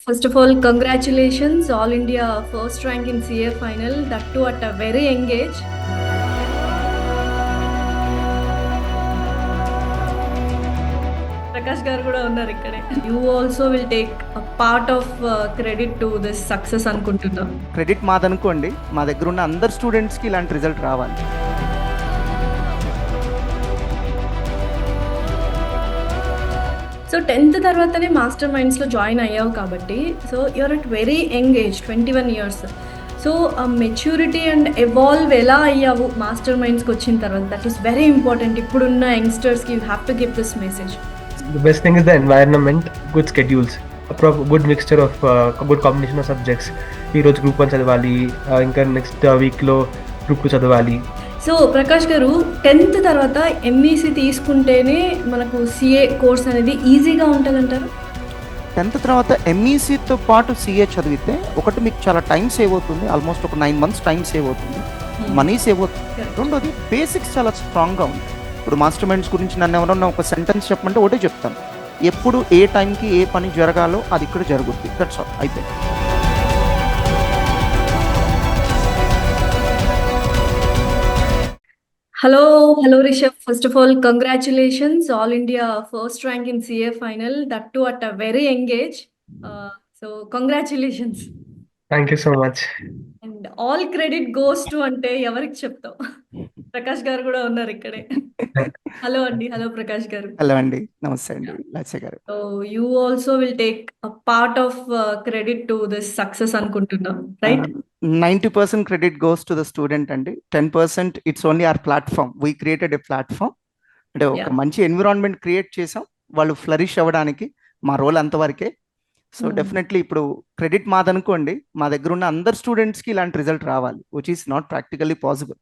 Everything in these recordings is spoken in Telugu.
First of all, congratulations, All India first rank in CA final, that too at a very young age. Prakash garu kuda unnaru ikkade. You also will take a part of credit to this success anukuntunna. Credit మాదనుకోండి, మా దగ్గర ఉన్న అందరు స్టూడెంట్స్కి ఇలాంటి రిజల్ట్ రావాలి. సో 10th తర్వాతనే మాస్టర్ మైండ్స్లో జాయిన్ అయ్యావు కాబట్టి so you are at very young age 21 years. So ఆ మెచ్యూరిటీ అండ్ ఎవాల్వ్ ఎలా అయ్యావు మాస్టర్ మైండ్స్కి వచ్చిన తర్వాత, దట్ ఈస్ వెరీ ఇంపార్టెంట్. ఇప్పుడున్న యంగ్స్టర్స్కి you have to give this message. The best thing is the environment, good schedules, good mixture of good combination of subjects. ఈ రోజు గ్రూప్ 1 చదవాలి, ఇంకా నెక్స్ట్ వీక్లో గ్రూప్ 2 చదవాలి. సో ప్రకాష్ గారు 10th తర్వాత ఎంఈసీ తీసుకుంటేనే మనకు సిఏ కోర్స్ అనేది ఈజీగా ఉంటుందంటారు? 10th తర్వాత ఎంఈసీతో పాటు సిఏ చదివితే ఒకటి మీకు చాలా టైం సేవ్ అవుతుంది, ఆల్మోస్ట్ ఒక 9 months టైం సేవ్ అవుతుంది, మనీ సేవ్ అవుతుంది. రెండోది బేసిక్స్ చాలా స్ట్రాంగ్గా ఉంది. ఇప్పుడు మాస్టర్ మైండ్స్ గురించి నన్ను ఎవరన్నా ఒక సెంటెన్స్ చెప్పమంటే ఒకటే చెప్తాను, ఎప్పుడు ఏ టైంకి ఏ పని జరగాలో అది ఇక్కడ జరుగుద్ది. దట్స్ ఆల్, అయిపోయింది. Hello Rishabh. First of all, congratulations, All India first rank in CA final, that too at a very young age. So congratulations. Thank you so much. And all credit goes to అంటే ఎవరికి చెప్తావు? ప్రకాష్ గారు కూడా ఉన్నారు ఇక్కడే. హలో అండి. హలో ప్రకాష్ గారు. హలో అండి, నమస్తే అండి Lasya garu. So you also will take a part of credit to this success అనుకుంటున్నా, right? 90% credit goes to the student అండి. 10% it's only our platform. We created a platform, అంటే ఒక మంచి ఎన్విరాన్మెంట్ క్రియేట్ చేసాం వాళ్ళు ఫ్లరిష్ అవ్వడానికి. మా రోల్ అంతవరకే. సో డెఫినెట్లీ ఇప్పుడు క్రెడిట్ మాదనుకోండి, మా దగ్గర ఉన్న అందరు స్టూడెంట్స్కి ఇలాంటి రిజల్ట్ రావాలి, which is not practically possible.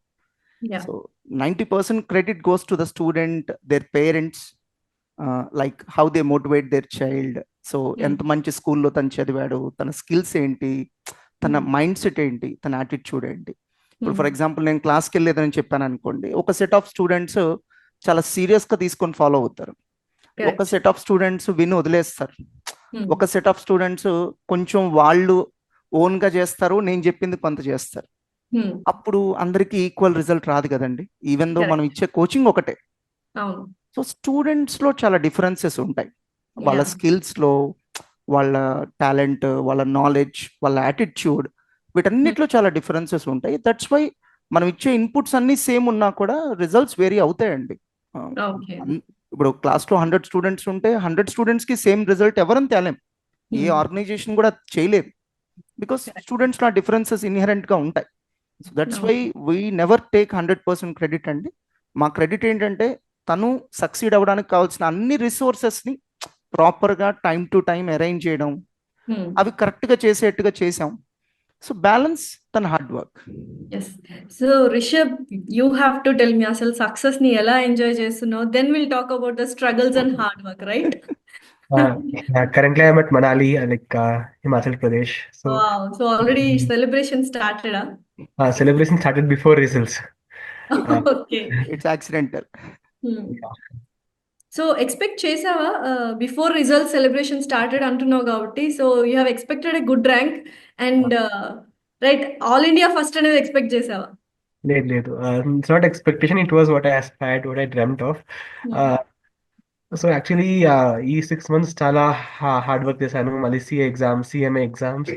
So 90% credit goes to the student, their parents, like how they motivate there child. So ఎంత మంచి స్కూల్లో తను చదివాడు, తన స్కిల్స్ ఏంటి, తన మైండ్ సెట్ ఏంటి, తన యాటిట్యూడ్ ఏంటి. ఇప్పుడు ఫర్ ఎగ్జాంపుల్ నేను క్లాస్కి వెళ్ళేదని చెప్పాను అనుకోండి, ఒక సెట్ ఆఫ్ స్టూడెంట్స్ చాలా సీరియస్గా తీసుకొని ఫాలో అవుతారు, ఒక సెట్ ఆఫ్ స్టూడెంట్స్ విని వదిలేస్తారు, ఒక సెట్ ఆఫ్ స్టూడెంట్స్ కొంచెం వాళ్ళు ఓన్గా చేస్తారు, నేను చెప్పింది కొంత చేస్తారు. అప్పుడు అందరికీ ఈక్వల్ రిజల్ట్ రాదు కదండి, ఈవెన్ దో మనం ఇచ్చే కోచింగ్ ఒకటే. సో స్టూడెంట్స్లో చాలా డిఫరెన్సెస్ ఉంటాయి, వాళ్ళ స్కిల్స్లో, వాళ్ళ టాలెంట్, వాళ్ళ నాలెడ్జ్, వాళ్ళ యాటిట్యూడ్, వీటన్నిటిలో చాలా డిఫరెన్సెస్ ఉంటాయి. దట్స్ వై మనం ఇచ్చే ఇన్పుట్స్ అన్నీ సేమ్ ఉన్నా కూడా రిజల్ట్స్ వేరీ అవుతాయండి. ఇప్పుడు క్లాస్లో 100 స్టూడెంట్స్ ఉంటే 100 స్టూడెంట్స్కి సేమ్ రిజల్ట్ ఎవరని తేలేం, ఏ ఆర్గనైజేషన్ కూడా చేయలేదు, బికాస్ స్టూడెంట్స్లో డిఫరెన్సెస్ ఇన్హెరెంట్గా ఉంటాయి. So that's why we never take 100% credit అండి. మా క్రెడిట్ ఏంటంటే తను సక్సీడ్ అవ్వడానికి కావాల్సిన అన్ని రిసోర్సెస్ని ప్రాపర్గా టైం టు టైం అరేంజ్ చేయడం, అవి కరెక్ట్గా చేసేట్టుగా చేసాం. సో బ్యాలెన్స్ తన hard work. Yes. So Rishabh, you have to tell me అసలు సక్సెస్ ని ఎలా ఎంజాయ్ చేస్తున్నావు, then will talk about the struggles and hard work, right? Currently I'm at Manali, Himachal Pradesh. So so already celebration స్టార్టెడా? celebration started before results. Okay. It's accidental. So expect చేసావా బిఫోర్ రిజల్ట్ సెలబ్రేషన్ స్టార్టెడ్ అంటున్నావు కాబట్టి, so you have expected a good rank and right, all India first అనేది ఎక్స్పెక్ట్ చేసావా? లేదు, it's not expectation, it was what I aspired, what I dreamt of. So actually ఈ 6 months చాలా హార్డ్ వర్క్ చేశాను, మళ్ళీ CA exams, CMA exams.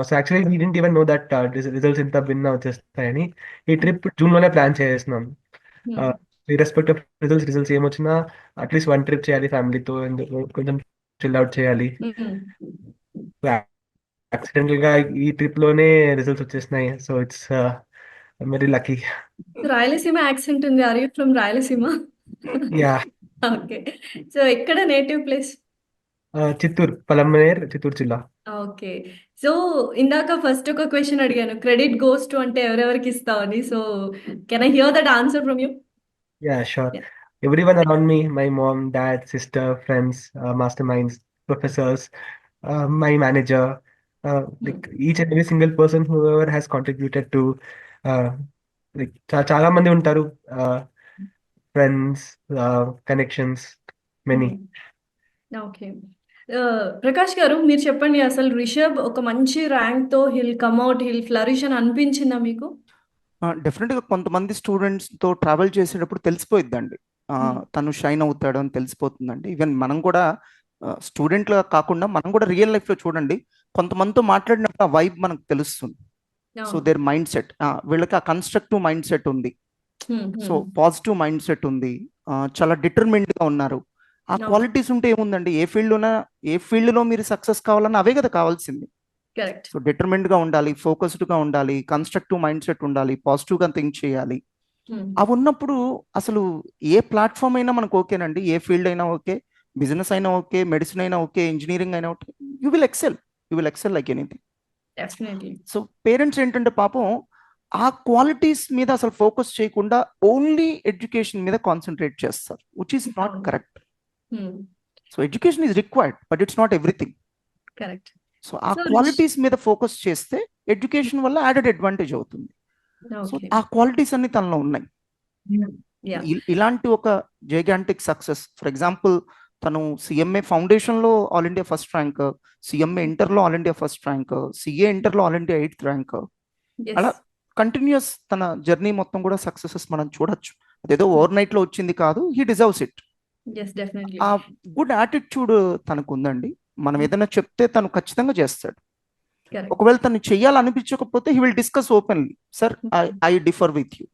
So actually we didn't even know that results ఇంత భిన్న వచ్చేస్తాయని. ఈ ట్రిప్ జూన్లోనే ప్లాన్ చేస్తున్నాం. రెస్పెక్ట్ ఆఫ్ రిజల్ట్స్ ఏమొచ్చినా అట్లీస్ట్ 1 ట్రిప్ చేయాలి ఫ్యామిలీతో, కొంచెం చిల్ అవుట్ చేయాలి. యాక్సిడెంటల్ గా ఈ ట్రిప్ లోనే రిజల్ట్స్ వచ్చేసినాయి. So it's very lucky. Rayalaseema accent ఉంది. Are you from Rayalaseema? Yeah. Okay. So ఎక్కడ నేటివ్ ప్లేస్? చిత్తూరు, పలమనేర్, చిత్తూరు జిల్లా. ఓకే. సో ఇందాక ఫస్ట్ ఒక క్వశ్చన్ అడిగాను, క్రెడిట్ గోస్ టు అంటే ఎవరెవరికి ఇస్తావని. So can I hear that answer from you? Yeah, sure. Everyone around me, my mom, dad, sister, friends, masterminds, professors, my manager, like each and every single person whoever has contributed to, like చాలా మంది ఉంటారు, friends, connections, many. Okay. Prakash garu మీరు చెప్పండి, అసలు రిషబ్ ఒక మంచి ర్యాంక్‌తో he'll come out, he'll flourish అని అనిపించిందా మీకు? డెఫినెట్గా కొంతమంది స్టూడెంట్స్తో ట్రావెల్ చేసేటప్పుడు తెలిసిపోయిద్దండి. హ్మ్. తను షైన్ అవుతాడు అని తెలిసిపోతుందండి. ఈవెన్ మనం కూడా స్టూడెంట్గా కాకుండా మనం కూడా రియల్ లైఫ్లో చూడండి, కొంతమందితో మాట్లాడినప్పుడు ఆ వైబ్ మనకు తెలుస్తుంది. సో అవును. దేర్ మైండ్ సెట్, వీళ్ళకి ఆ కన్స్ట్రక్టివ్ మైండ్ సెట్ ఉంది, హ్మ్. సో హ్మ్. పాజిటివ్ మైండ్ సెట్ ఉంది, చాలా డిటర్మిన్డ్గా ఉన్నారు. ఆ అవును. క్వాలిటీస్ ఉంటే ఏముందండి, ఏ ఫీల్డ్లో మీరు సక్సెస్ కావాలన్నా అవే కదా కావాల్సింది. కరెక్ట్. సో డిటర్మిన్డ్గా ఉండాలి, ఫోకస్డ్గా ఉండాలి, కన్స్ట్రక్టివ్ మైండ్ సెట్ ఉండాలి, పాజిటివ్గా థింక్ చేయాలి. హ్మ్. అవి ఉన్నప్పుడు అసలు ఏ ప్లాట్ఫామ్ అయినా మనకు ఓకేనండి, ఏ ఫీల్డ్ అయినా ఓకే, బిజినెస్ అయినా ఓకే, మెడిసిన్ అయినా ఓకే, ఇంజనీరింగ్ అయినా okay, you will excel, you will excel like anything. Definitely. So parents ఏంటంటే పాపం ఆ క్వాలిటీస్ మీద అసలు ఫోకస్ చేయకుండా ఓన్లీ ఎడ్యుకేషన్ మీద కాన్సన్ట్రేట్ చేస్తారు, విచ్ ఈస్ నాట్ అవును. కరెక్ట్. హ్మ్. So education is required but it's not everything. Correct. So ఆ సో క్వాలిటీస్ మీద ఫోకస్ చేస్తే ఎడ్యుకేషన్ వల్ల యాడెడ్ అడ్వాంటేజ్ అవుతుంది. So okay. ఆ క్వాలిటీస్ అన్ని తనలో ఉన్నాయి. యాహ్! ఇలాంటి ఒక జైగాంటిక్ సక్సెస్, ఫర్ ఎగ్జాంపుల్ తను సిఎంఏ ఫౌండేషన్లో all India first rank, CMA ఇంటర్లో all India first rank, CA ఇంటర్లో all India 8th rank, yes. అలా కంటిన్యూస్ తన జర్నీ మొత్తం కూడా సక్సెసెస్ మనం చూడొచ్చు. అదేదో ఓవర్ నైట్లో వచ్చింది కాదు, he deserves it. Yes. Definitely. ఆ గుడ్ యాటిట్యూడ్ తనకు ఉందండి. మనం ఏదైనా చెప్తే తను ఖచ్చితంగా చేస్తాడు. కరెక్ట్. ఒకవేళ తను చెయ్యాలనిపించకపోతే he will discuss openly, sir I differ with you,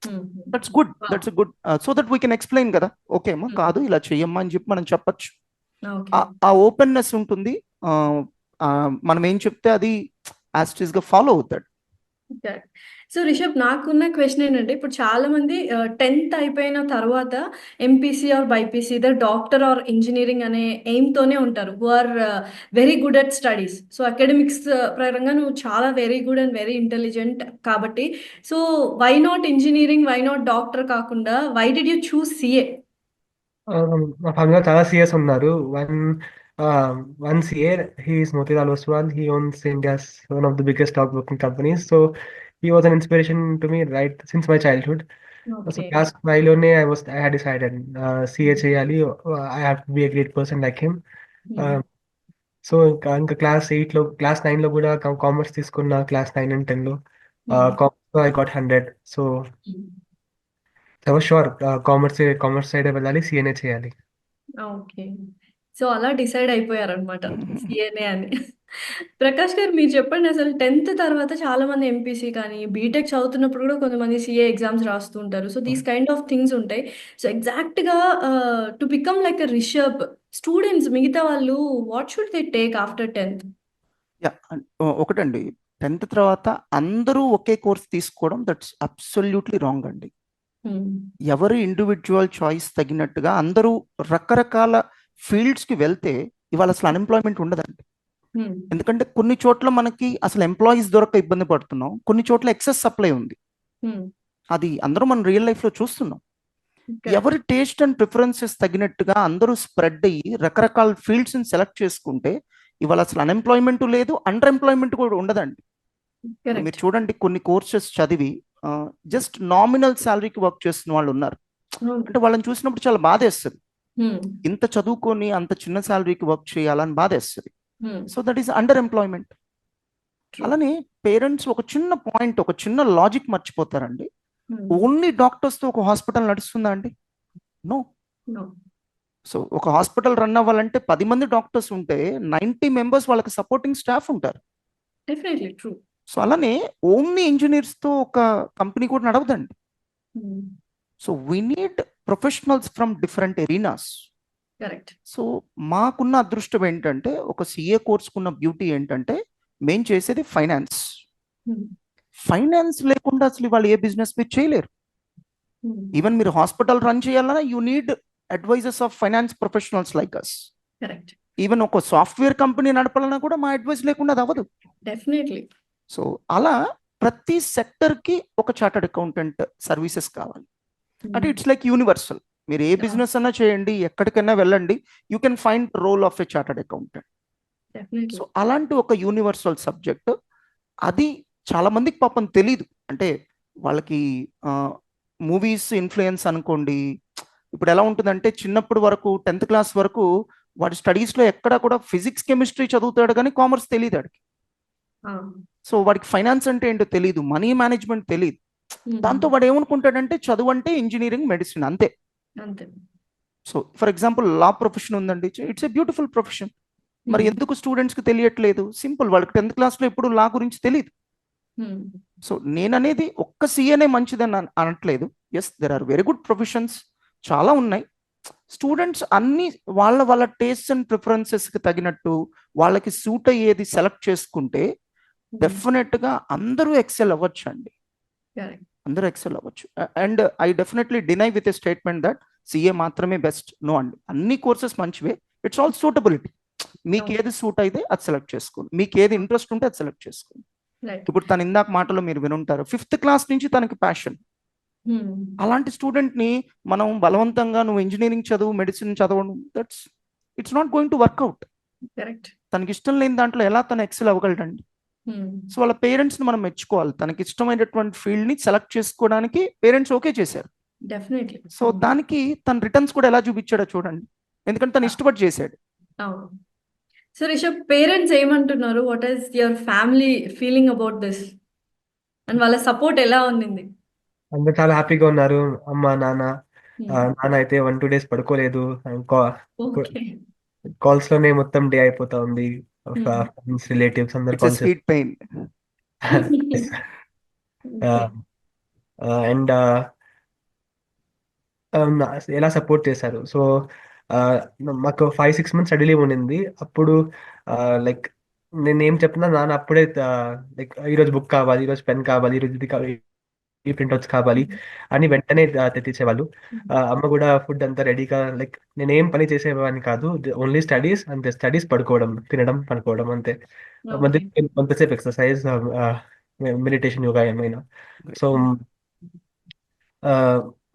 hmm. That's good, wow! That's good, so that we can explain కదా, ఓకే అమ్మా హ్మ్. కాదు ఇలా చెయ్యమ్మా అని చెప్పి మనం చెప్పచ్చు. ఓకే. ఆ ఓపెన్నెస్ ఉంటుంది. ఆ, ఆ, మనం ఏం చెప్తే అది యాస్టీస్ గా ఫాలో అవుతాడు. కరెక్ట్. సో, రిషబ్ నాకున్న క్వెషన్ ఏంటంటే, ఇప్పుడు చాలామంది 10థ్ అయిపోయిన తర్వాత MPC or BiPC either doctor or engineering అనే ఎయిమ్‌తోనే ఉంటారు. Who are very good at studies. So, academics పరంగా నువ్వు చాలా very good and very intelligent కాబట్టి, so, why not engineering? Why not doctor కాకుండా why did you choose CA? మా ఫ్యామిలీలో చాలా సీఎస్ ఉన్నారు. One CA, he is Motilal Oswal. He owns India's one of the biggest stock broking companies. So he was an inspiration to me right since my childhood. So okay. Class 5 లోనే ఐ హ్యాడ్ డిసైడెడ్ సీఏ చేయాలి. I have to be a great person like him. హ్మ్. సో ఇంకా క్లాస్ 9 లో కూడా కామర్స్ తీసుకున్న, క్లాస్ 9 అండ్ 10 లో హ్మ్. Commerce I got 100. సో హ్మ్. I was sure commerce side వెళ్ళాలి, సీఏనే చేయాలి. ఓకే. సో, అలా డిసైడ్ అయిపోయారనమాట సీఏనే అని. ప్రకాష్ గారు మీరు చెప్పండి, అసలు 10థ్ తర్వాత చాలామంది ఎంపీసీ కానీ, బీటెక్ చదువుతున్నప్పుడు కూడా కొంతమంది సీఏ ఎగ్జామ్స్ రాస్తూ ఉంటారు. So, these kind of things ఉంటాయి. సో, ఎగ్జాక్ట్‌గా to become like a Rishabh students మిగతా వాళ్ళు what should they take after 10థ్? యా, ఒకటండి, 10th తర్వాత అందరూ ఒకే కోర్స్ తీసుకోవడం దట్స్ అబ్సల్యూట్లీ రాంగ్ అండి. హ్మ్. ఎవరి ఇండివిజువల్ చాయిస్ తగినట్టుగా అందరూ రకరకాల ఫీల్డ్స్కి వెళ్తే ఇవాళ అసలు అన్ఎంప్లాయ్మెంట్ ఉండదండి. హ్మ్. ఎందుకంటే కొన్ని చోట్ల మనకి అసలు ఎంప్లాయీస్ దొరక ఇబ్బంది పడుతున్నాం, కొన్ని చోట్ల ఎక్సెస్ సప్లై ఉంది. హ్మ్. అది అందరూ మనం రియల్ లైఫ్లో చూస్తున్నాం. కరెక్ట్. ఎవరి టేస్ట్ అండ్ ప్రిఫరెన్సెస్ తగినట్టుగా అందరూ స్ప్రెడ్ అయ్యి రకరకాల ఫీల్డ్స్ని సెలెక్ట్ చేసుకుంటే ఇవాళ అసలు అన్ఎంప్లాయ్మెంట్ లేదు, అండర్ ఎంప్లాయ్మెంట్ కూడా ఉండదండి. ఇప్పుడు మీరు కరెక్ట్. చూడండి, కొన్ని కోర్సెస్ చదివి జస్ట్ నామినల్ శాలరీకి వర్క్ చేస్తున్న వాళ్ళు ఉన్నారు. అవును. అంటే వాళ్ళని చూసినప్పుడు చాలా బాధేస్తుంది, హ్మ్. ఇంత చదువుకొని అంత చిన్న శాలరీకి వర్క్ చేయాలని బాధేస్తుంది. హ్మ్. So that is under employment. True. అలానే పేరెంట్స్ ఒక చిన్న పాయింట్, ఒక చిన్న లాజిక్ మర్చిపోతారండి. హ్మ్. ఓన్లీ డాక్టర్స్తో ఒక హాస్పిటల్ నడుస్తుందా అండి? నో. నో. సో ఒక హాస్పిటల్ రన్ అవ్వాలంటే 10 మంది డాక్టర్స్ ఉంటే 90 మెంబర్స్ వాళ్ళకి సపోర్టింగ్ స్టాఫ్ ఉంటారు. Definitely true. సో అలానే ఓన్లీ ఇంజనీర్స్తో ఒక కంపెనీ కూడా నడవదండి. హ్మ్. So we need professionals from different ఎరీనాస్. Correct. So మాకున్న అదృష్టం ఏంటంటే, ఒక సిఏ కోర్సుకున్న బ్యూటీ ఏంటంటే, మేం చేసేది ఫైనాన్స్. హ్మ్. ఫైనాన్స్ లేకుండా అసలు వాళ్ళు ఏ బిజినెస్ మీరు చేయలేరు. హ్మ్. ఈవెన్ మీరు హాస్పిటల్ రన్ చేయాలన్నా you need advisers of finance professionals like us. Correct. Even ఒక సాఫ్ట్వేర్ కంపెనీ నడపాలన్నా కూడా మా అడ్వైస్ లేకుండా అది అవ్వదు. డెఫినైట్‌లీ. సో అలా ప్రతి సెక్టర్కి ఒక చార్టర్డ్ అకౌంటెంట్ సర్వీసెస్ కావాలి. అంటే హ్మ్. It's like universal. మీరు ఏ అవును. బిజినెస్ అన్నా చేయండి, ఎక్కడికైనా వెళ్ళండి, you can find role of a chartered accountant. So definitely. అలాంటి ఒక యూనివర్సల్ సబ్జెక్ట్, అది చాలా మందికి పాపం తెలీదు. అంటే వాళ్ళకి మూవీస్ ఇన్ఫ్లుయెన్స్ అనుకోండి. ఇప్పుడు ఎలా ఉంటుందంటే చిన్నప్పుడు వరకు 10th క్లాస్ వరకు వాడి స్టడీస్లో ఎక్కడ కూడా ఫిజిక్స్ కెమిస్ట్రీ చదువుతాడు కానీ కామర్స్ తెలియదు వాడికి. సో వాడికి ఫైనాన్స్ అంటే ఏంటో తెలియదు, మనీ మేనేజ్మెంట్ తెలియదు. దాంతో వాడు ఏమనుకుంటాడంటే చదువు అంటే ఇంజనీరింగ్, మెడిసిన్ అంతే. అంతే. So for example law profession ఉందండి, ఇట్స్ ఏ బ్యూటిఫుల్ ప్రొఫెషన్. మరి ఎందుకు స్టూడెంట్స్కి తెలియట్లేదు? సింపుల్, వాళ్ళకి 10th క్లాస్లో ఎప్పుడు లా గురించి తెలియదు. సో నేను అనేది ఒక్క సీఏనే మంచిదని అనట్లేదు. Yes, there are very good professions, చాలా ఉన్నాయి. స్టూడెంట్స్ అన్ని వాళ్ళ వాళ్ళ టేస్ట్ అండ్ ప్రిఫరెన్సెస్కి తగినట్టు వాళ్ళకి సూట్ అయ్యేది సెలెక్ట్ చేసుకుంటే డెఫినెట్గా అందరూ ఎక్సెల్ అవ్వచ్చు అండి, అందరూ ఎక్సెల్ అవ్వచ్చు. And I definitely deny with a statement that CA మాత్రమే బెస్ట్. నో అండి, అన్ని కోర్సెస్ మంచివే. It's all suitability. మీకు ఏది సూట్ అయితే అది సెలెక్ట్ చేసుకోండి, మీకు ఏది ఇంట్రెస్ట్ ఉంటే అది సెలెక్ట్ చేసుకోండి. ఇప్పుడు తను ఇందాక మాటలో మీరు వినుంటారు 5th క్లాస్ నుంచి తనకి ప్యాషన్. అలాంటి స్టూడెంట్ ని మనం బలవంతంగా నువ్వు ఇంజనీరింగ్ చదువు, మెడిసిన్ చదవడం, it's not going to work out. తనకి ఇష్టం లేని దాంట్లో ఎలా తను ఎక్సెల్ అవ్వగలడండి? సో వాళ్ళ పేరెంట్స్ ని మనం మెచ్చుకోవాలి. తనకి ఇష్టమైనటువంటి ఫీల్డ్ ని సెలెక్ట్ చేసుకోవడానికి పేరెంట్స్ ఓకే చేశారు. సో దానికి తన రిటర్న్స్ కూడా ఎలా చూపించాడో చూడండి, ఎందుకంటే తను ఇష్టపడి చేశాడు. సో రిషబ్, పేరెంట్స్ ఏమంటున్నారు? What is your family feeling about this and వాళ్ళ సపోర్ట్ ఎలా ఉంది? అందరు చాలా హ్యాపీగా ఉన్నారు. అమ్మ నాన్న నాన్న అయితే 1-2 days పడుకోలేదు. కాల్స్ లోనే మొత్తం డే అయిపోతా ఉంది. ఫ్రెండ్స్, రిలేటివ్స్ అందరు it's a calls sweet pain. And ఎలా సపోర్ట్ చేశారు. సో మాకు 5-6 months స్టడీ లీవ్ ఉండింది. అప్పుడు లైక్ నేను ఏం చెప్పినా నాన్న అప్పుడే లైక్ ఈరోజు బుక్ కావాలి, ఈరోజు పెన్ కావాలి, ఈరోజు ఇది కావాలి, ఈ ప్రింట్అవుట్స్ కావాలి అని వెంటనే తెప్పించేవాళ్ళు. అమ్మ కూడా ఫుడ్ అంతా రెడీగా, లైక్ నేనేం పని చేసేవాడిని కాదు, ఓన్లీ స్టడీస్ అంతే. స్టడీస్, పడుకోవడం, తినడం, పడుకోవడం అంతే. మధ్య కొంతసేపు ఎక్సర్సైజ్, మెడిటేషన్, యోగా ఏమైనా. సో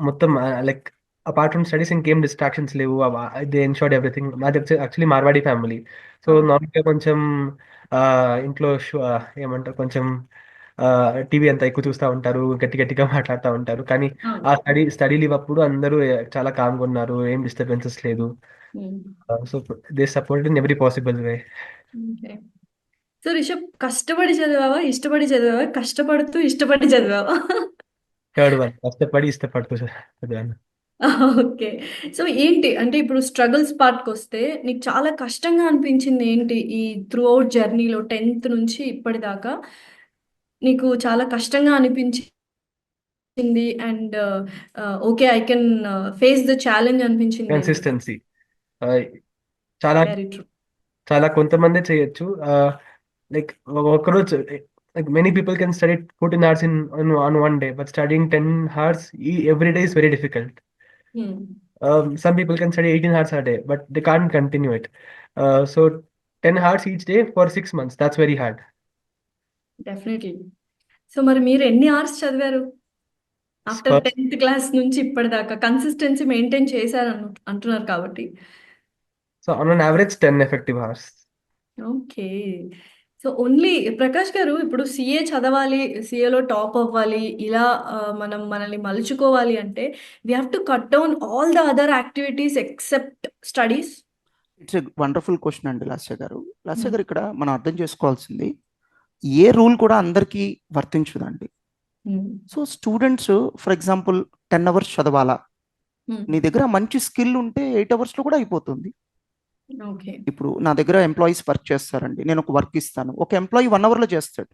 మొత్తం లైక్ అపార్ట్ ఫ్రమ్ స్టడీస్ ఇంకేం డిస్ట్రాక్షన్స్ లేవు. They ensured everything. మాది యాక్చువల్లీ మార్వాడి ఫ్యామిలీ. సో నార్మల్గా కొంచెం ఇంట్లో ఏమంటారు, కొంచెం టీవీ అంతా ఎక్కువ చూస్తూ ఉంటారు, గట్టి గట్టిగా మాట్లాడుతూ ఉంటారు. కానీ ఆ స్టడీ లీవ్ అప్పుడు అందరూ చాలా కామ్గా ఉన్నారు, ఏం డిస్టర్బెన్సెస్ లేదు. So they support in every possible way. So Rishabh, కష్టపడి చదివావా, ఇష్టపడి చదివావా, కష్టపడుతూ ఇష్టపడి చదివావా? థర్డ్ వన్, కష్టపడి ఇష్టపడుతూ చదివాను. ఓకే. సో ఏంటి అంటే ఇప్పుడు స్ట్రగుల్స్ పార్ట్కి వస్తే నీకు చాలా కష్టంగా అనిపించింది ఏంటి ఈ త్రూ అవుట్ జర్నీలో 10th నుంచి ఇప్పటిదాకా నీకు చాలా కష్టంగా అనిపించింది and okay I can face the challenge అనిపించింది ఏంటి? కన్సిస్టెన్సీ. చాలా వెరీ ట్రూ. చాలా కొంతమందే చేయొచ్చు. లైక్ ఒకరోజు, like many people can study 14 hours on one day, but studying 10 hours every day is very difficult. Some people can study 18 hours a day, but they can't continue it. So 10 hours each day for 6 months, that's very hard. Definitely. So మరి మీరు ఎన్ని అవర్స్ చదివారు ఆఫ్టర్ So 10th క్లాస్ నుంచి ఇప్పటిదాకా? కన్సిస్టెన్సీ మెయింటైన్ చేశారు అంటున్నారు కాబట్టి. on an average 10 effective hours. Okay. So only Prakash గారు, ఇప్పుడు సీఏ చదవాలి, సీఏలో టాప్ అవ్వాలి, ఇలా మనల్ని మలుచుకోవాలి అంటే we have to cut down all the other activities except studies. It's a wonderful question అండి లాస్య గారు. లాస్య గారు, ఇక్కడ మనం అర్థం చేసుకోవాల్సింది ఏ రూల్ కూడా అందరికీ వర్తించదండి. So students for example 10 hours చదవాలా, నీ దగ్గర మంచి స్కిల్ ఉంటే 8 hours లో కూడా అయిపోతుంది. ఓకే. ఇప్పుడు నా దగ్గర ఎంప్లాయీస్ వర్క్ చేస్తారండి, నేను ఒక వర్క్ ఇస్తాను, ఒక ఎంప్లాయీ 1 hour లో చేస్తాడు,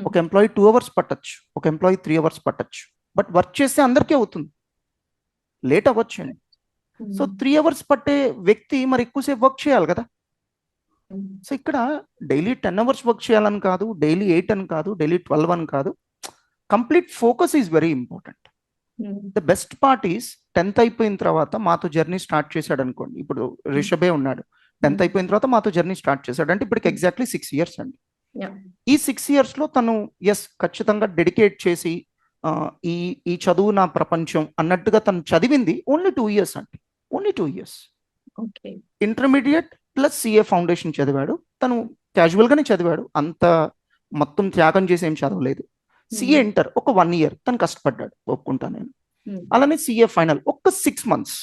ఒక ఎంప్లాయీ 2 hours పట్టచ్చు, ఒక ఎంప్లాయీ 3 hours పట్టచ్చు. బట్ వర్క్ చేస్తే అందరికీ అవుతుంది, లేట్ అవ్వచ్చు అండి. సో 3 hours పట్టే వ్యక్తి మరి ఎక్కువసేపు వర్క్ చేయాలి కదా. సో ఇక్కడ డైలీ 10 hours వర్క్ చేయాలని కాదు, డైలీ 8 అని కాదు, డైలీ 12 అని కాదు, complete focus is very important. The best part is 10th అయిపోయిన తర్వాత మాతో జర్నీ స్టార్ట్ చేశాడు అనుకోండి. ఇప్పుడు రిషబే ఉన్నాడు, 10th అయిపోయిన తర్వాత మాతో జర్నీ స్టార్ట్ చేశాడు అంటే ఇప్పటికి ఎగ్జాక్ట్లీ 6 years అండి. ఈ 6 years లో తను ఖచ్చితంగా డెడికేట్ చేసి ఈ చదువు నా ప్రపంచం అన్నట్టుగా తను చదివింది ఓన్లీ 2 years అండి, only 2 years. Intermediate plus CA foundation చదివాడు, తను క్యాజువల్ గానే చదివాడు, అంత మొత్తం త్యాగం చేసి ఏం చదవలేదు. సిఏ ఇంటర్ ఒక 1 year తను కష్టపడ్డాడు, ఒప్పుకుంటా నేను. అలానే సిఏ ఫైనల్ ఒక్క 6 months.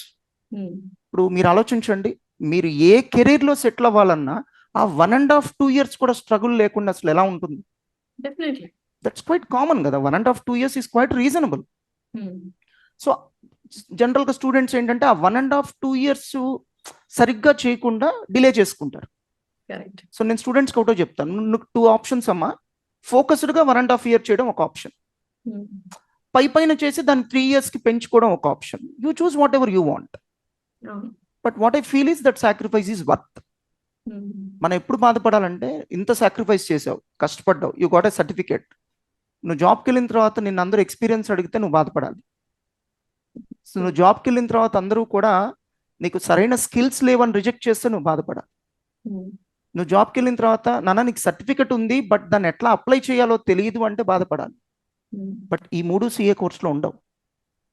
ఇప్పుడు మీరు ఆలోచించండి, మీరు ఏ కెరీర్లో సెటిల్ అవ్వాలన్నా ఆ 1.5-2 years కూడా స్ట్రగుల్ లేకుండా అసలు ఎలా ఉంటుంది? డెఫినెట్లీ. దట్స్ క్వైట్ కామన్ కదా. 1.5-2 years is quite reasonable. So జనరల్గా స్టూడెంట్స్ ఏంటంటే ఆ 1.5-2 years సరిగ్గా చేయకుండా డిలే చేసుకుంటారు. కరెక్ట్. సో నేను స్టూడెంట్స్కి ఒకటో చెప్తాను, నువ్వు 2 options అమ్మా. ఫోకస్డ్గా 1.5 year చేయడం ఒక ఆప్షన్, పైన చేసి దాన్ని 3 yearsకి పెంచుకోవడం ఒక option. You choose what ever you want. But what I feel is that sacrifice is worth. మనం ఎప్పుడు బాధపడాలంటే, ఇంత సాక్రిఫైస్ చేసావు, కష్టపడ్డావు, యూ గాట్ ఎ సర్టిఫికేట్. నువ్వు జాబ్కి వెళ్ళిన తర్వాత నిన్ను అందరూ ఎక్స్పీరియన్స్ అడిగితే నువ్వు బాధపడాలి. సో నువ్వు జాబ్కి వెళ్ళిన తర్వాత అందరూ కూడా నీకు సరైన స్కిల్స్ లేవని రిజెక్ట్ చేస్తే నువ్వు బాధపడాలి. నువ్వు జాబ్కి వెళ్ళిన తర్వాత నాన్న నీకు సర్టిఫికెట్ ఉంది బట్ దాన్ని ఎట్లా అప్లై చేయాలో తెలియదు అంటే బాధపడాలి. బట్ ఈ 3 CA కోర్సులో ఉండవు.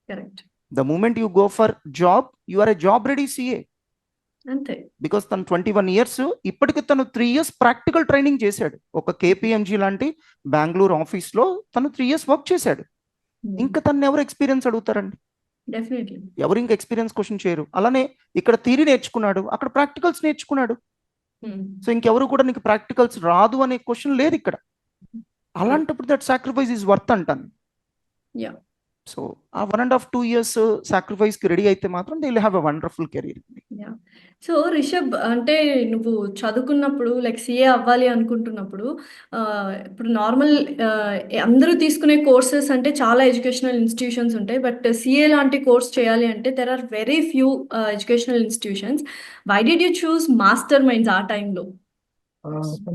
Correct. The moment you go for job, you are a job ready CA. అంతే. బికాస్ తను 21 years, ఇప్పటికి తను 3 years ప్రాక్టికల్ ట్రైనింగ్ చేశాడు. ఒక KPMG లాంటి బెంగళూరు ఆఫీస్లో తను 3 years వర్క్ చేశాడు. ఇంకా తను ఎవరు ఎక్స్పీరియన్స్ అడుగుతారండి? డెఫినెట్లీ. ఎవరు ఇంకా ఎక్స్పీరియన్స్ క్వశ్చన్ చేయరు. అలానే ఇక్కడ థియరీ నేర్చుకున్నాడు, అక్కడ ప్రాక్టికల్స్ నేర్చుకున్నాడు. సో ఇంకెవరు కూడా నీకు ప్రాక్టికల్స్ రాదు అనే క్వశ్చన్ లేదు ఇక్కడ. అలాంటప్పుడు దట్ సాక్రిఫైస్ ఈజ్ వర్త్ అంటాను. యా. సో ఆ 1.5-2 years సాక్రిఫైస్కి రెడీ అయితే మాత్రం they will have a wonderful career. Yeah. So Rishabh, అంటే నువ్వు చదువుకున్నప్పుడు లైక్ CA అవ్వాలి అనుకుంటున్నప్పుడు, ఇప్పుడు నార్మల్ అందరూ తీసుకునే కోర్సెస్ అంటే చాలా ఎడ్యుకేషనల్ ఇన్స్టిట్యూషన్స్ ఉంటాయి. బట్ CA లాంటి కోర్స్ చేయాలి అంటే there are very few educational institutions. Why did you choose Master Minds ఆ టైంలో?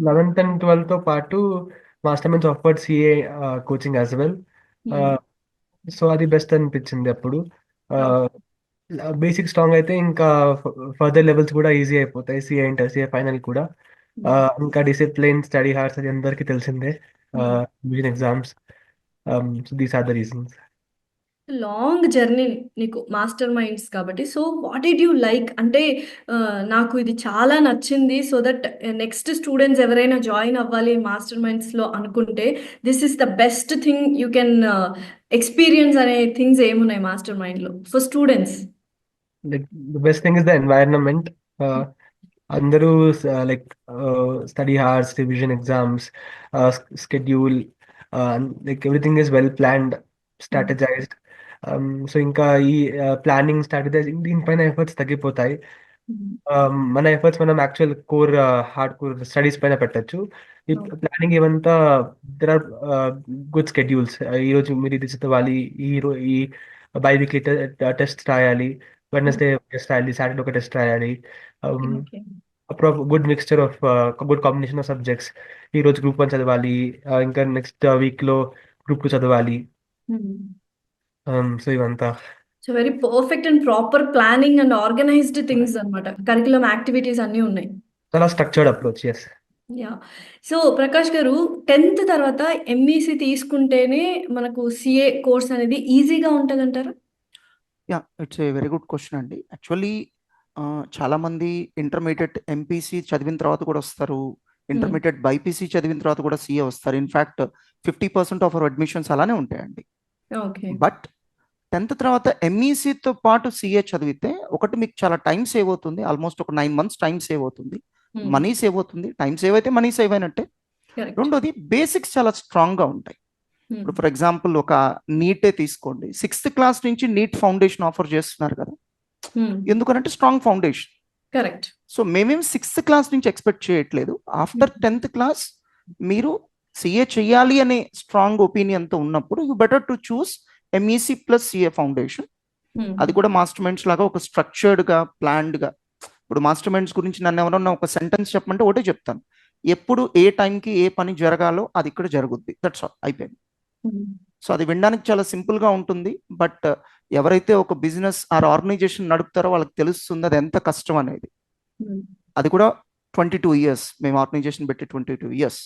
11th and 12th తో పాటు Master Minds offered CA coaching as well. So అది బెస్ట్ అనిపించింది అప్పుడు. బేసిక్ స్ట్రాంగ్ అయితే ఇంకా ఫర్దర్ లెవెల్స్ కూడా ఈజీ అయిపోతాయి. CA ఇంటర్, CA ఫైనల్ కూడా. ఇంకా డిసిప్లిన్, స్టడీ హార్స్ అది అందరికీ తెలిసిందే. Division exams. So these are the reasons. Long journey నీకు మాస్టర్ మైండ్స్ కాబట్టి. So what did you like అంటే, నాకు ఇది చాలా నచ్చింది, సో దట్ నెక్స్ట్ స్టూడెంట్స్ ఎవరైనా జాయిన్ అవ్వాలి మాస్టర్ మైండ్స్లో అనుకుంటే this is the best thing you can experience అనే థింగ్స్ ఏమున్నాయి మాస్టర్ మైండ్లో for students? Like the best thing is the environment. అందరూ like study hours, revision exams, schedule, like everything is well planned, strategized. So ఇంకా ఈ ప్లానింగ్, స్ట్రాటజైజింగ్ దీనిపైన ఎఫర్ట్స్ తగ్గిపోతాయి. మన ఎఫర్ట్స్ మనం actual core, hard core studies పైన పెట్టచ్చు. ఈ ప్లానింగ్ ఏమంతా దెర్ ఆర్ గుడ్ స్కెడ్యూల్స్. ఈరోజు మీరు ఇది చదవాలి, ఈ బై వీక్లీ టెస్ట్ రాయాలి, వెడ్నెస్డే టెస్ట్ రాయాలి, సాటర్డే ఒక టెస్ట్ రాయాలి. Good mixture of good combination of subjects. ఈ రోజు గ్రూప్ 1 చదవాలి, ఇంకా నెక్స్ట్ వీక్లో గ్రూప్ 2 చదవాలి. సో ఇవంతా so very perfect and proper planning and organised things అన్నమాట. కరికులం యాక్టివిటీస్ అన్నీ ఉన్నాయి. చాలా structured approach. Yes. Yeah. So Prakash garu, 10th తర్వాత MEC తీసుకుంటేనే మనకు CA కోర్స్ అనేది ఈజీగా ఉంటుంది అంటారా? Yeah, it's a very good question అండి. యాక్చువల్లీ చాలామంది ఇంటర్మీడియట్ MPC చదివిన తర్వాత కూడా వస్తారు, ఇంటర్మీడియట్ BPC చదివిన తర్వాత కూడా CA వస్తారు. ఇన్ఫ్యాక్ట్ 50% ఆఫ్ అవర్ అడ్మిషన్స్ అలానే ఉంటాయండి. ఓకే. బట్ 10th తర్వాత MECతో పాటు CA చదివితే ఒకటి మీకు చాలా టైం సేవ్ అవుతుంది, ఆల్మోస్ట్ ఒక 9 months టైం సేవ్ అవుతుంది, మనీ సేవ్ అవుతుంది. టైం సేవ్ అయితే మనీ సేవ్ అయినట్టే. రెండోది బేసిక్స్ చాలా స్ట్రాంగ్గా ఉంటాయి. ఇప్పుడు ఫర్ ఎగ్జాంపుల్ ఒక నీటే తీసుకోండి, 6th class నుంచి నీట్ ఫౌండేషన్ ఆఫర్ చేస్తున్నారు కదా. ఎందుకంటే స్ట్రాంగ్ ఫౌండేషన్. కరెక్ట్. సో మేమేం 6th class నుంచి ఎక్స్పెక్ట్ చేయట్లేదు. ఆఫ్టర్ 10th class మీరు CA చెయ్యాలి అనే స్ట్రాంగ్ ఒపీనియన్తో ఉన్నప్పుడు you better to choose MEC plus CA foundation. అది కూడా మాస్టర్ మైండ్స్ లాగా ఒక స్ట్రక్చర్డ్గా, ప్లాన్డ్గా. ఇప్పుడు మాస్టర్ మైండ్స్ గురించి నన్ను ఎవరన్నా ఒక సెంటెన్స్ చెప్పమంటే ఒకటే చెప్తాను, ఎప్పుడు ఏ టైంకి ఏ పని జరగాలో అది ఇక్కడ జరుగుద్ది. దట్స్ ఆల్, అయిపోయింది. సో అది వినడానికి చాలా సింపుల్గా ఉంటుంది, బట్ ఎవరైతే ఒక బిజినెస్ ఆర్ ఆర్గనైజేషన్ నడుపుతారో వాళ్ళకి తెలుస్తుంది అది ఎంత కష్టం అనేది. అది కూడా 22 years, మేము ఆర్గనైజేషన్ పెట్టి 22 years.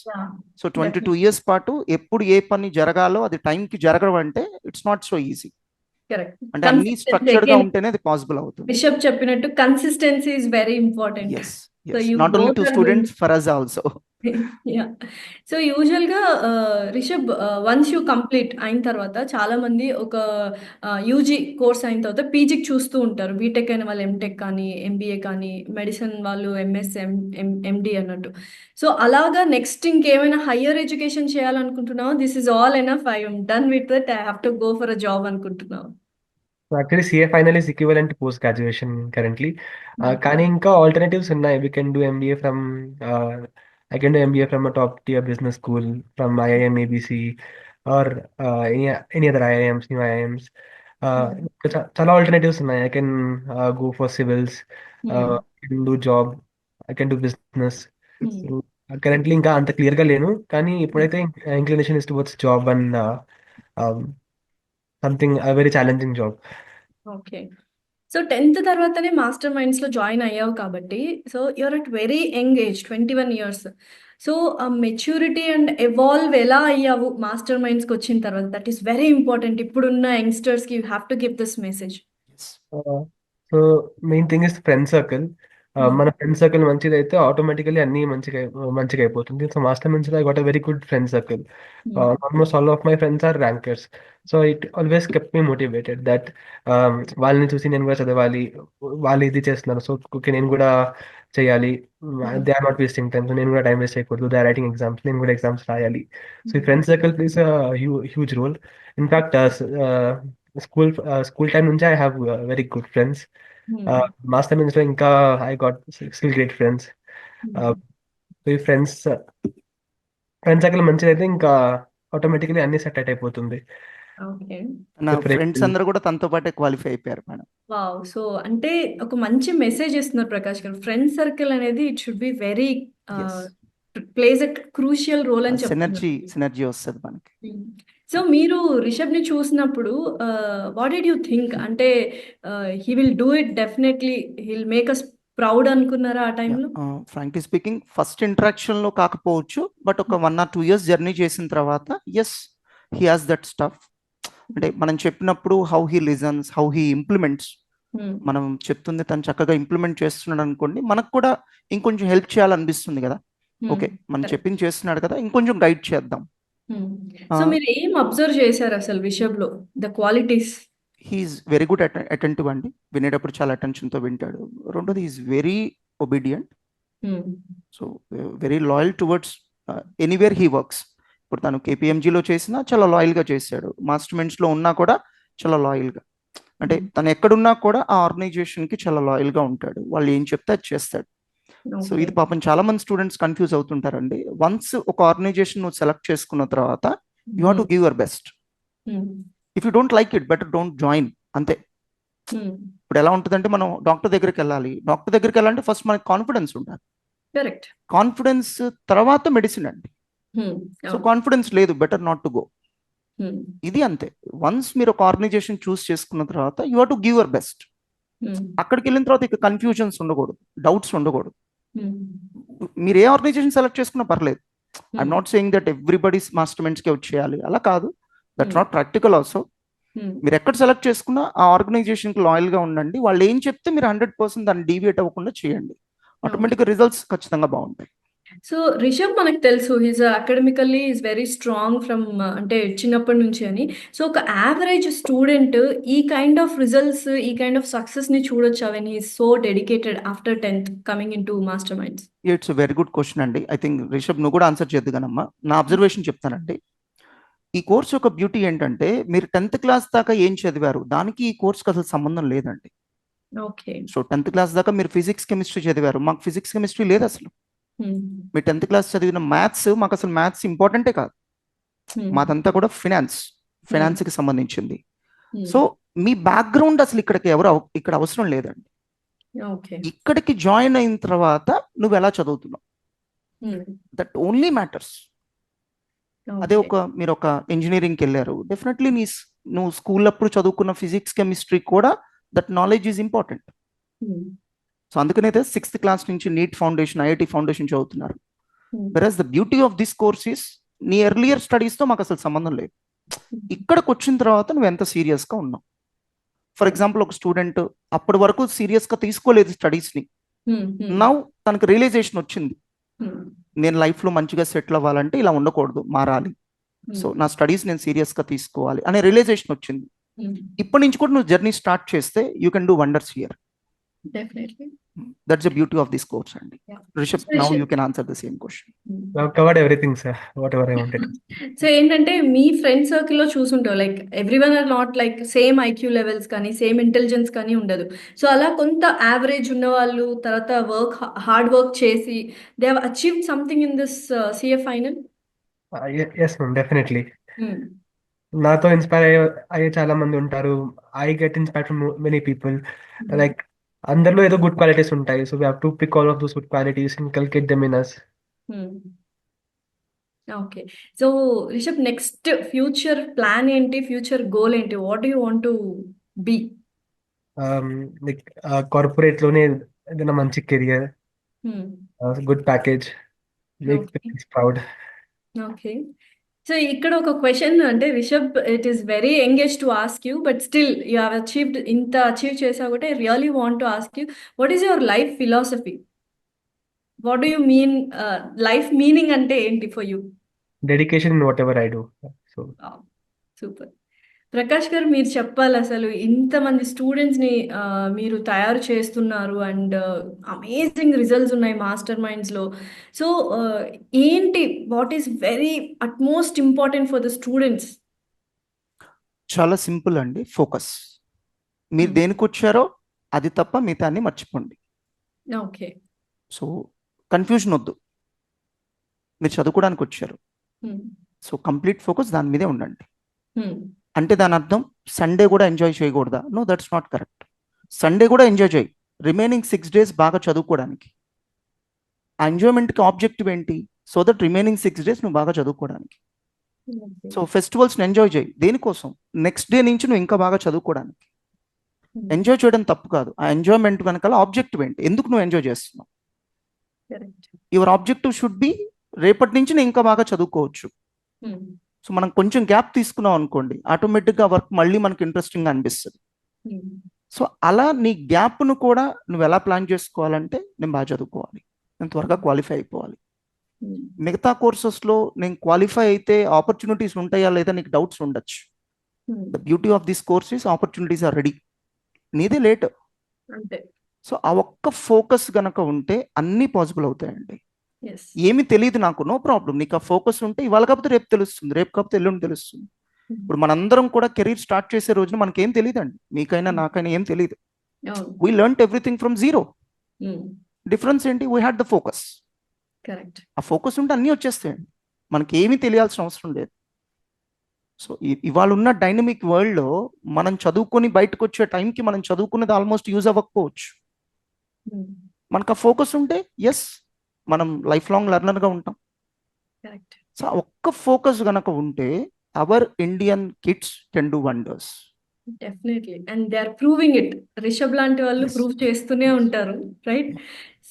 సో 22 years పాటు ఎప్పుడు ఏ పని జరగాలో అది టైంకి జరగడం అంటే ఇట్స్ నాట్ సో ఈజీ. అంటే అన్ని స్ట్రక్చర్డ్ గా ఉంటేనే అది పాసిబుల్ అవుతుంది. బిషప్ చెప్పినట్టు consistency is very important. Yes, yes. Not only to students, for us also. Yeah! So, యూజువల్‌గా రిషబ్ వన్స్ యూ కంప్లీట్ అయిన తర్వాత చాలామంది ఒక యూజీ కోర్స్ అయిన తర్వాత పీజీకి చూస్తూ ఉంటారు. బీటెక్ అయిన వాళ్ళు ఎంటెక్ కానీ, ఎంబీఏ కానీ, మెడిసిన్ వాళ్ళు ఎంఎస్, ఎండీ అన్నట్టు. సో, అలాగా నెక్స్ట్ ఇంకేమైనా హైయర్ ఎడ్యుకేషన్ చేయాలనుకుంటున్నావా? This is all enough I am done with it. I have to go for a job అనుకుంటున్నావా? So actually, CA final is equivalent to post graduation currently. హ్మ్. కానీ ఇంకా alternatives ఉన్నాయి. We can do MBA from I can do MBA from a top tier business school from IIM ABC or any other IIMs, new IIMs. హ్మ్. ఇంకా చాలా alternatives ఉన్నాయి. I can go for civils, హ్మ్. I can do job, I can do business. హ్మ్. So currently ఇంకా అంత clear గా లేను. కానీ హ్మ్. ఇప్పుడైతే inclination is towards job and um, something a very challenging job. Okay. So 10థ్ తర్వాతనే మాస్టర్ మైండ్స్‌లో జాయిన్ అయ్యావు కాబట్టి, so you are at very young age 21 years. So, ఆ మెచ్యూరిటీ అండ్ ఎవాల్వ్ ఎలా అయ్యావు మాస్టర్ మైండ్స్‌కొచ్చిన తర్వాత? That is very important. ఇప్పుడున్న యంగ్‌స్టర్స్‌కి you have to give this message. So main thing is friend circle. Hmm. మన ఫ్రెండ్ సర్కిల్ మంచిదైతే ఆటోమేటికలీ అన్ని మంచిగా అయిపోతుంది. సో మాస్టర్ నుంచి I got a very good friend circle. హ్మ్. Almost all of my friends are rankers. So it always kept me motivated that వాళ్ళని చూసి నేను కూడా చదవాలి, వాళ్ళు ఇది చేస్తున్నారు, సో ఓకే నేను కూడా చేయాలి. Hmm. They are not wasting time, so నేను కూడా టైం వేస్ట్ చేయకూడదు. దే ఆర్ రైటింగ్ ఎగ్జామ్స్, నేను కూడా ఎగ్జామ్స్ రాయాలి. సో ఈ hmm. Friend circle plays huge role. In fact school time నుంచి I have very good friends. Hmm. Master నుంచి ఇంకా I got still great friends. Hmm. ఈ ఫ్రెండ్స్ సర్కిల్ మంచిదైతే ఇంకా ఆటోమేటికలీ అన్ని సెట్ అయిపోతుంది. ఓకే. నా ఫ్రెండ్స్ ప్రిపరేషన్. అందరూ కూడా తనతో పాటే క్వాలిఫై అయిపోయారు మేడం. వావ్! సో, అంటే ఒక మంచి మెసేజ్ ఇస్తున్నారు ప్రకాష్ గారు. ఫ్రెండ్ సర్కిల్ అనేది it should be very yes, ah, plays a crucial role అని చెప్తున్నారు. సినర్జీ వస్తుంది మనకి. హ్మ్. సో, మీరు రిషబ్‌ని చూసినప్పుడు వాట్ డిడ్ యూ థింక్? అంటే he will do it definitely. He will make us proud అనుకున్నారా ఆ టైంలో? ఫ్రాంక్లీ స్పీకింగ్ ఫస్ట్ ఇంటరాక్షన్లో కాకపోవచ్చు, బట్ ఒక 1 or 2 years జర్నీ చేసిన తర్వాత yes, he has that stuff. అంటే మనం చెప్పినప్పుడు how he listens, how he implements, hmm. మనం చెప్తుంది తను చక్కగా ఇంప్లిమెంట్ చేస్తున్నాడు అనుకోండి, మనకు కూడా ఇంకొంచెం హెల్ప్ చేయాలనిపిస్తుంది కదా. హ్మ్. ఓకే, మనం కరెక్ట్. చెప్పింది చేస్తున్నాడు కదా, ఇంకొంచెం గైడ్ చేద్దాం. హ్మ్. సో, మీరు ఏం అబ్జర్వ్ చేశారు అసలు రిషబ్‌లో? The qualities? He is very good attentive అండి, వినేటప్పుడు చాలా అటెన్షన్తో వింటాడు. రెండోది is very obedient. Hmm. So very loyal towards anywhere he works. ఇప్పుడు తను కేపీఎంజీలో చేసినా చాలా లాయల్గా చేశాడు, మాస్టర్మెంట్స్లో ఉన్నా కూడా చాలా లాయల్గా. అంటే హ్మ్. తను ఎక్కడున్నా కూడా ఆ ఆర్గనైజేషన్కి చాలా లాయల్గా ఉంటాడు, వాళ్ళు ఏం చెప్తే అది చేస్తాడు. So okay. ఇది పాపం చాలా మంది స్టూడెంట్స్ కన్ఫ్యూజ్ అవుతుంటారండి. వన్స్ ఒక ఆర్గనైజేషన్ నువ్వు సెలెక్ట్ చేసుకున్న తర్వాత you have hmm. To give your best. Hmm. If you don't like it, better don't join, అంతే. హ్మ్. ఇప్పుడు ఎలా ఉంటుందంటే, మనం డాక్టర్ దగ్గరికి వెళ్ళాలి, డాక్టర్ దగ్గరికి వెళ్ళాలంటే ఫస్ట్ మనకి కాన్ఫిడెన్స్ ఉండాలి. కరెక్ట్. కాన్ఫిడెన్స్ తర్వాత మెడిసిన్ అండి. హ్మ్. సో అవును. కాన్ఫిడెన్స్ లేదు, బెటర్ నాట్ టు గో. హ్మ్. ఇది అంతే. వన్స్ మీరు ఒక ఆర్గనైజేషన్ చూస్ చేసుకున్న తర్వాత you have to give your best. హ్మ్. అక్కడికి వెళ్ళిన తర్వాత ఇక కన్ఫ్యూజన్స్ ఉండకూడదు, డౌట్స్ ఉండకూడదు. హ్మ్. మీరు ఏ ఆర్గనైజేషన్ సెలెక్ట్ చేసుకున్నా పర్లేదు. ఐఎమ్ హ్మ్. నాట్ సేయింగ్ దట్ ఎవ్రీబడీస్ మాస్టర్మెంట్స్కి వచ్చేయాలి, అలా కాదు. దట్స్ హ్మ్. Not practical also. హ్మ్. మీరు ఎక్కడ సెలెక్ట్ చేసుకున్నా ఆ ఆర్గనైజేషన్కి లాయల్గా ఉండండి. వాళ్ళు ఏం చెప్తే మీరు 100% దాన్ని డీవియేట్ అవ్వకుండా చేయండి. ఓకే. ఆటోమేటిక్గా రిజల్ట్స్ ఖచ్చితంగా బాగుంటాయి. సో, రిషబ్ మనకు తెలుసు academically is very strong from అంటే చిన్నప్పటి నుంచి అని. సో, ఒక యావరేజ్ స్టూడెంట్ ఈ కైండ్ ఆఫ్ రిజల్ట్స్, ఈ కైండ్ ఆఫ్ సక్సెస్‌ని చూడొచ్చా when he is so dedicated after 10థ్ coming into Master Minds? It's very good question అండి. ఐ థింక్ రిషబ్ నువ్వు కూడా ఆన్సర్ చేద్దుగానమ్మా. నా అబ్జర్వేషన్ చెప్తానండి. ఈ కోర్స్ యొక్క బ్యూటీ ఏంటంటే, మీరు 10th క్లాస్ దాకా ఏం చదివారు దానికి ఈ కోర్స్కి అసలు సంబంధం లేదండి. ఓకే. సో 10th క్లాస్ దాకా మీరు ఫిజిక్స్ కెమిస్ట్రీ చదివారు, మాకు ఫిజిక్స్ కెమిస్ట్రీ లేదు అసలు. హ్మ్. మీ 10th క్లాస్ చదివిన మ్యాథ్స్ మాకు అసలు మ్యాథ్స్ ఇంపార్టెంటే కాదు. హ్మ్. మాదంతా కూడా హ్మ్. ఫినాన్స్కి సంబంధించింది. హ్మ్. సో మీ బ్యాక్గ్రౌండ్ అసలు ఇక్కడికి ఇక్కడ అవసరం లేదండి. ఓకే. ఇక్కడికి జాయిన్ అయిన తర్వాత నువ్వు ఎలా చదువుతున్నావు, హ్మ్. That only matters. అదే ఓకే. మీరు ఒక ఇంజనీరింగ్కి వెళ్ళారు, డెఫినెట్లీ నువ్వు స్కూల్ అప్పుడు చదువుకున్న ఫిజిక్స్ కెమిస్ట్రీ కూడా that knowledge is important. Hmm. So అందుకనైతే 6th క్లాస్ నుంచి నీట్ ఫౌండేషన్, ఐఐటి ఫౌండేషన్ చదువుతున్నారు. Hmm. Versus the beauty of this course is, నీ ఎర్లియర్ స్టడీస్తో మాకు అసలు సంబంధం లేదు. ఇక్కడికి వచ్చిన తర్వాత నువ్వు ఎంత సీరియస్గా ఉన్నావు. ఫర్ ఎగ్జాంపుల్, ఒక స్టూడెంట్ అప్పటి వరకు సీరియస్గా తీసుకోలేదు స్టడీస్ని, హ్మ్. హ్మ్. నౌ తనకు రియలైజేషన్ వచ్చింది, నేను లైఫ్లో మంచిగా సెటిల్ అవ్వాలంటే ఇలా ఉండకూడదు, మారాలి. సో నా స్టడీస్ నేను సీరియస్గా తీసుకోవాలి అనే రియలైజేషన్ వచ్చింది. ఇప్పటి నుంచి కూడా నువ్వు జర్నీ స్టార్ట్ చేస్తే you can do wonders here. Definitely. That's the beauty of this course, Andy. Rishabh, now you can answer the same question. I've covered everything, sir. Whatever I wanted. So ఏంటంటే మీ ఫ్రెండ్ సర్కిల్లో చూసుంటావు, like everyone are not like same IQ levels కానీ సేమ్ ఇంటెలిజెన్స్ కానీ ఉండదు. సో అలా కొంత యావరేజ్ ఉన్న వాళ్ళు తర్వాత హార్డ్ వర్క్ చేసి they have achieved something in this CA final. Yes, ma'am, definitely. నాతో ఇన్స్పైర్ అయ్యే చాలా మంది ఉంటారు. I get inspired from many people. Like అందరిలో ఏదో గుడ్ క్వాలిటీస్ ఉంటాయి. So we have to pick all of those good qualities, inculcate them in us. Okay. So Rishabh, next future plan ఏంటి, ఫ్యూచర్ గోల్ ఏంటి, what you want to be? Like corporate లోనే ఏదైనా మంచి career, good package, make people proud. Okay. So ఇక్కడ ఒక క్వశ్చన్, అంటే Rishabh it is very engage to ask you, but still you have achieved, ఇంత అచీవ్ చేసా కూడా I really want to ask you, what is your life philosophy? What do you mean, life meaning అంటే ఏంటి for you? Dedication in what ever I do. So super. Prakash garu, మీరు చెప్పాలి, అసలు ఇంతమంది స్టూడెంట్స్ని మీరు తయారు చేస్తున్నారు అండ్ అమేజింగ్ రిజల్ట్స్ ఉన్నాయి మాస్టర్ మైండ్స్లో. సో ఏంటి, what is very utmost important for the students? చాలా సింపుల్ అండి, ఫోకస్. మీరు దేనికి వచ్చారో అది తప్ప మిగతాన్ని మర్చిపోండి. ఓకే. సో కన్ఫ్యూజన్ వద్దు, మీరు చదువుకోవడానికి వచ్చారు. సో కంప్లీట్ ఫోకస్ దాని మీదే ఉండండి. అంటే దాని అర్థం సండే కూడా ఎంజాయ్ చేయకూడదా? No, that's not correct. Sunday కూడా ఎంజాయ్ చేయి, రిమైనింగ్ 6 days బాగా చదువుకోవడానికి. ఆ ఎంజాయ్మెంట్కి ఆబ్జెక్టివ్ ఏంటి? సో దట్ రిమైనింగ్ 6 days నువ్వు బాగా చదువుకోవడానికి. సో ఫెస్టివల్స్ని ఎంజాయ్ చేయి, దేనికోసం? నెక్స్ట్ డే నుంచి నువ్వు ఇంకా బాగా చదువుకోవడానికి. ఎంజాయ్ చేయడం తప్పు కాదు, ఆ ఎంజాయ్మెంట్ వెనకాల ఆబ్జెక్టివ్ ఏంటి, ఎందుకు నువ్వు ఎంజాయ్ చేస్తున్నావు? యువర్ ఆబ్జెక్టివ్ షుడ్ బి రేపటి నుంచి నేను ఇంకా బాగా చదువుకోవచ్చు. సో మనం కొంచెం గ్యాప్ తీసుకున్నాం అనుకోండి, ఆటోమేటిక్గా వర్క్ మళ్ళీ మనకి ఇంట్రెస్టింగ్ అనిపిస్తుంది. సో అలా నీ గ్యాప్ను కూడా నువ్వు ఎలా ప్లాన్ చేసుకోవాలంటే, నేను బాగా చదువుకోవాలి, నేను త్వరగా క్వాలిఫై అయిపోవాలి. మిగతా కోర్సెస్లో నేను క్వాలిఫై అయితే ఆపర్చునిటీస్ ఉంటాయా లేదా నీకు డౌట్స్ ఉండొచ్చు. The beauty of this course is opportunities are ready, నీదే లేట్. సో ఆ ఒక్క ఫోకస్ గనక ఉంటే అన్నీ పాసిబుల్ అవుతాయండి. ఏమి తెలియదు నాకు, నో ప్రాబ్లం, నీకు ఆ ఫోకస్ ఉంటే ఇవాళ కాకపోతే రేపు తెలుస్తుంది, రేపు కాకపోతే ఎల్లుండి తెలుస్తుంది. ఇప్పుడు మనందరం కూడా కెరీర్ స్టార్ట్ చేసే రోజున మనకేం తెలియదండి, మీకైనా నాకైనా ఏం తెలియదు. We learn everything from zero. Difference ఏంటి? We had the focus. ఆ ఫోకస్ ఉంటే అన్నీ వచ్చేస్తాయండి, మనకి ఏమీ తెలియాల్సిన అవసరం లేదు. సో ఇవాళ ఉన్న డైనమిక్ వరల్డ్లో మనం చదువుకొని బయటకు వచ్చే టైంకి మనం చదువుకునేది ఆల్మోస్ట్ యూజ్ అవ్వకపోవచ్చు. మనకు ఆ ఫోకస్ ఉంటే ఎస్, మనం లైఫ్ లాంగ్ లెర్నర్గా ఉంటాం. సో ఒక్క ఫోకస్ గనక ఉంటే our Indian kids can do wonders. Definitely, and they are proving it. Rishabh లాంటి వాళ్ళు ప్రూవ్ చేస్తూనే ఉంటారు, right?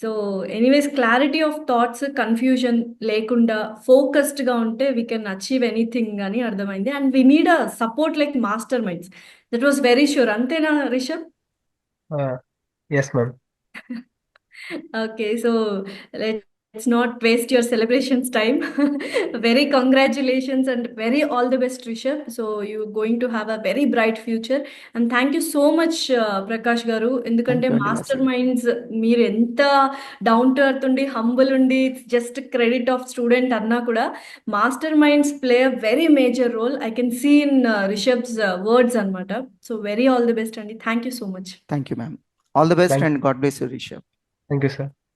So anyways, clarity of thoughts, confusion లేకుండా ఫోకస్డ్గా ఉంటే వీ కెన్ అచీవ్ ఎనీథింగ్ అని అర్థమైంది. And we need a support like Master Minds. That was very sure. అంతేనా Rishabh? Yes ma'am. Okay, so let's not waste your celebrations time. Very congratulations and very all the best, Rishabh. So you're going to have a very bright future. And thank you so much, Prakash Garu. ఎందుకంటే మాస్టర్ మైండ్స్ మీరు ఎంత డౌన్ టు ఎర్త్ ఉండి హంబుల్ ఉండి జస్ట్ క్రెడిట్ ఆఫ్ స్టూడెంట్ అన్నా కూడా Master Minds play a very major role. I can see in Rishabh's words అనమాట. So very all the best అండి. Thank you so much. Thank you ma'am. All the best and God bless you, Rishabh. Thank you, sir.